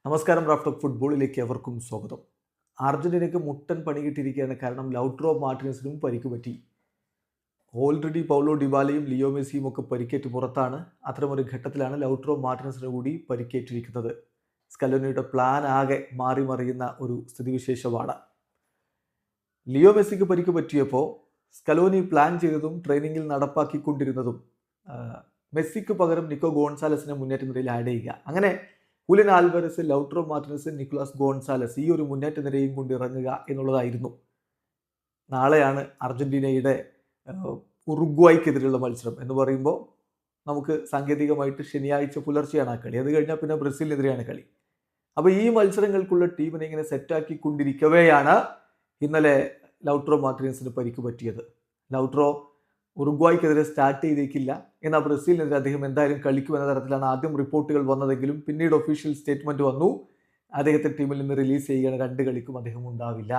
നമസ്കാരം. Raf talk ഫുട്ബോളിലേക്ക് എവർക്കും സ്വാഗതം. അർജന്റീനയ്ക്ക് മുട്ടൻ പണി കിട്ടിയിരിക്കുകയാണ്. കാരണം ലൗട്രോ മാർട്ടിനസിനും പരിക്ക് പറ്റി. ഓൾറെഡി പൗലോ ഡിബാലയും ലിയോ മെസ്സിയും ഒക്കെ പരിക്കേറ്റ് പുറത്താണ്. അത്തരമൊരു ഘട്ടത്തിലാണ് ലൗട്രോ മാർട്ടിനസിന് കൂടി പരിക്കേറ്റിരിക്കുന്നത്. സ്കലോനിയുടെ പ്ലാൻ ആകെ മാറി മറിയുന്ന ഒരു സ്ഥിതിവിശേഷമാണ്. ലിയോ മെസ്സിക്ക് പരിക്ക് പറ്റിയപ്പോൾ സ്കലോനി പ്ലാൻ ചെയ്തതും ട്രെയിനിങ്ങിൽ നടപ്പാക്കിക്കൊണ്ടിരുന്നതും മെസ്സിക്ക് പകരം നിക്കോ ഗോൺസാലസിനെ മുന്നേറ്റ നിരയിൽ ആഡ് ചെയ്യുക. അങ്ങനെ Julián Alvarez, Lautaro Martinez, Nicholas Gonzalez ഈ ഒരു മുന്നേറ്റ നിരയും കൊണ്ട് ഇറങ്ങുക എന്നുള്ളതായിരുന്നു. നാളെയാണ് അർജന്റീനയുടെ ഉറുഗ്വായ്ക്കെതിരെയുള്ള മത്സരം എന്ന് പറയുമ്പോൾ നമുക്ക് സാങ്കേതികമായിട്ട് ശനിയാഴ്ച പുലർച്ചെയാണ് ആ കളി. അത് കഴിഞ്ഞാൽ പിന്നെ ബ്രസീലിനെതിരെയാണ് കളി. അപ്പോൾ ഈ മത്സരങ്ങൾക്കുള്ള ടീമിനെ ഇങ്ങനെ സെറ്റാക്കിക്കൊണ്ടിരിക്കവെയാണ് ഇന്നലെ ലൗട്രോ മാർട്ടിനസിന് പരിക്ക് പറ്റിയത്. ലൗട്രോ ഉറുഗ്വായ്ക്കെതിരെ സ്റ്റാർട്ട് ചെയ്തേക്കില്ല, എന്നാൽ ബ്രസീലിനെതിരെ അദ്ദേഹം എന്തായാലും കളിക്കുമെന്ന തരത്തിലാണ് ആദ്യം റിപ്പോർട്ടുകൾ വന്നതെങ്കിലും പിന്നീട് ഒഫീഷ്യൽ സ്റ്റേറ്റ്മെന്റ് വന്നു, അദ്ദേഹത്തെ ടീമിൽ നിന്ന് റിലീസ് ചെയ്യുകയാണ്, 2 കളിക്കും അദ്ദേഹം ഉണ്ടാവില്ല.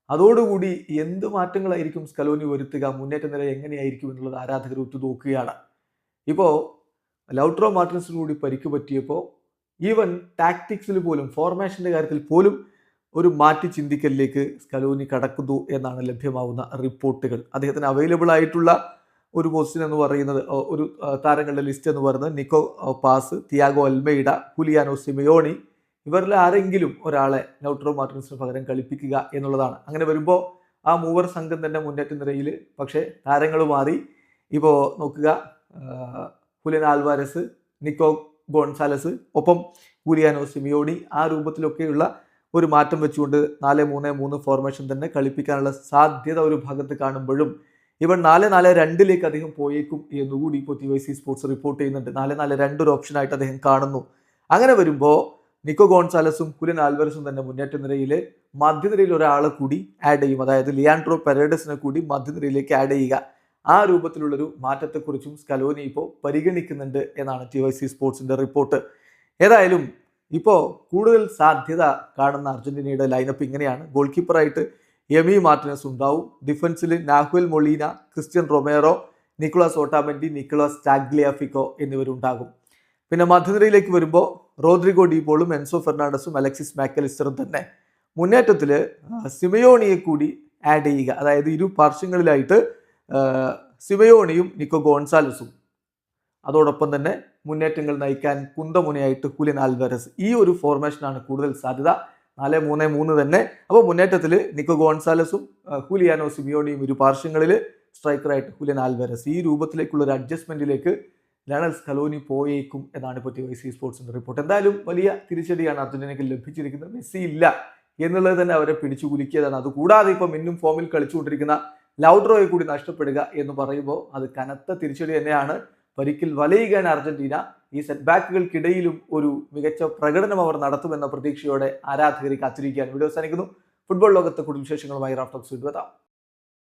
അതോടുകൂടി എന്ത് മാറ്റങ്ങളായിരിക്കും സ്കലോനി വരുത്തുക, മുന്നേറ്റ നിര എങ്ങനെയായിരിക്കും എന്നുള്ളത് ആരാധകർ ഉറ്റുനോക്കുകയാണ്. ഇപ്പോൾ ലൗട്രോ മാർട്ടിനസിന് കൂടി പരിക്ക് പറ്റിയപ്പോൾ ഈവൻ ടാക്ടിക്സിൽ പോലും, ഫോർമേഷൻ്റെ കാര്യത്തിൽ പോലും ഒരു മാറ്റി ചിന്തിക്കലിലേക്ക് സ്കലോനി കടക്കുന്നു എന്നാണ് ലഭ്യമാവുന്ന റിപ്പോർട്ടുകൾ. അദ്ദേഹത്തിന് അവൈലബിൾ ആയിട്ടുള്ള ഒരു പൊസിഷൻ എന്ന് പറയുന്നത്, ഒരു താരങ്ങളുടെ ലിസ്റ്റ് എന്ന് പറയുന്നത് നിക്കോ pass, Thiago Almeida, Giuliano Simeone, ഇവരിൽ ആരെങ്കിലും ഒരാളെ ലൗട്രോ മാർട്ടിനസിന് പകരം കളിപ്പിക്കുക എന്നുള്ളതാണ്. അങ്ങനെ വരുമ്പോൾ ആ മൂവർ സംഘം തന്നെ മുന്നേറ്റ നിരയിൽ. പക്ഷേ താരങ്ങൾ മാറി. ഇപ്പോൾ നോക്കുക, ഹുലിയൻ ആൽവാരസ്, നിക്കോ ഗോൺസാലസ്, ഒപ്പം ഹുലിയാനോ സിമിയോണി, ആ രൂപത്തിലൊക്കെയുള്ള ഒരു മാറ്റം വെച്ചുകൊണ്ട് 4-3-3 ഫോർമേഷൻ തന്നെ കളിപ്പിക്കാനുള്ള സാധ്യത ഒരു ഭാഗത്ത് കാണുമ്പോഴും ഇവൻ 4-4-2 അദ്ദേഹം പോയേക്കും എന്നുകൂടി ഇപ്പോൾ TYC സ്പോർട്സ് റിപ്പോർട്ട് ചെയ്യുന്നുണ്ട്. 4-4-2 ഒരു ഓപ്ഷനായിട്ട് അദ്ദേഹം കാണുന്നു. അങ്ങനെ വരുമ്പോൾ നിക്കോ ഗോൺസാലസും ഹുലിയൻ ആൽവരസും തന്നെ മുന്നേറ്റ നിരയിൽ മധ്യനിരയിൽ ഒരാളെ കൂടി ആഡ് ചെയ്യും. അതായത് ലിയാൻഡ്രോ പെരേഡസിനെ കൂടി മധ്യനിരയിലേക്ക് ആഡ് ചെയ്യുക. ആ രൂപത്തിലുള്ളൊരു മാറ്റത്തെക്കുറിച്ചും സ്കലോനി ഇപ്പോൾ പരിഗണിക്കുന്നുണ്ട് എന്നാണ് TYC സ്പോർട്സിന്റെ റിപ്പോർട്ട്. ഏതായാലും ഇപ്പോൾ കൂടുതൽ സാധ്യത കാണുന്ന അർജന്റീനയുടെ ലൈനപ്പ് ഇങ്ങനെയാണ്. ഗോൾ കീപ്പറായിട്ട് എമി മാർട്ടിനസ് ഉണ്ടാവും. ഡിഫൻസിൽ Nahuel Molina, Cristian Romero, Nicolas Otamendi, Nicolas Tagliafico എന്നിവരുണ്ടാകും. പിന്നെ മധ്യനിരയിലേക്ക് വരുമ്പോൾ റോദ്രിഗോ ഡീപോളും എൻസോ ഫെർണാണ്ടസും അലക്സിസ് മാക്കലിസ്റ്ററും തന്നെ. മുന്നേറ്റത്തിൽ സിമയോണിയെ കൂടി ആഡ് ചെയ്യുക. അതായത് ഇരു പാർശ്വങ്ങളിലായിട്ട് സിമയോണിയും നിക്കോ ഗോൺസാലസും, അതോടൊപ്പം തന്നെ മുന്നേറ്റങ്ങൾ നയിക്കാൻ കുന്തമുനയായിട്ട് ഹുലിയൻ ആൽവരസ്. ഈ ഒരു ഫോർമേഷനാണ് കൂടുതൽ സാധ്യത. 4-3-3 തന്നെ. അപ്പോൾ മുന്നേറ്റത്തിൽ നിക്കോ ഗോൺസാലസും ഹുലിയാനോ സിമിയോണിയും ഇരു പാർശ്വങ്ങളിൽ, സ്ട്രൈക്കറായിട്ട് ഹുലിയൻ ആൽവരസ്. ഈ രൂപത്തിലേക്കുള്ള ഒരു അഡ്ജസ്റ്റ്മെന്റിലേക്ക് ലയണൽ സ്കലോനി പോയേക്കും എന്നാണ് ഇപ്പോൾ TYC സ്പോർട്സിന്റെ റിപ്പോർട്ട്. എന്തായാലും വലിയ തിരിച്ചടിയാണ് അർജന്റീനയ്ക്ക് ലഭിച്ചിരിക്കുന്നത്. മെസ്സി ഇല്ല എന്നുള്ളത് തന്നെ അവരെ പിടിച്ചു കുലുക്കിയതാണ്. അതുകൂടാതെ ഇപ്പോൾ മിന്നും ഫോമിൽ കളിച്ചുകൊണ്ടിരിക്കുന്ന ലൗട്രോയെ കൂടി നഷ്ടപ്പെടുക എന്ന് പറയുമ്പോൾ അത് കനത്ത തിരിച്ചടി തന്നെയാണ്. പരിക്കിൽ വലയുകയാണ് അർജന്റീന. ഈ സെറ്റ് ബാക്കുകൾക്കിടയിലും ഒരു മികച്ച പ്രകടനം അവർ നടത്തുമെന്ന പ്രതീക്ഷയോടെ ആരാധകരെ കാത്തിരിക്കുകയാണ്. വീഡിയോ അവസാനിക്കുന്നു. ഫുട്ബോൾ ലോകത്തെ കൂടുതൽ വിശേഷങ്ങളുമായി റാഫ് ടോക്സ് വീണ്ടും എത്താം.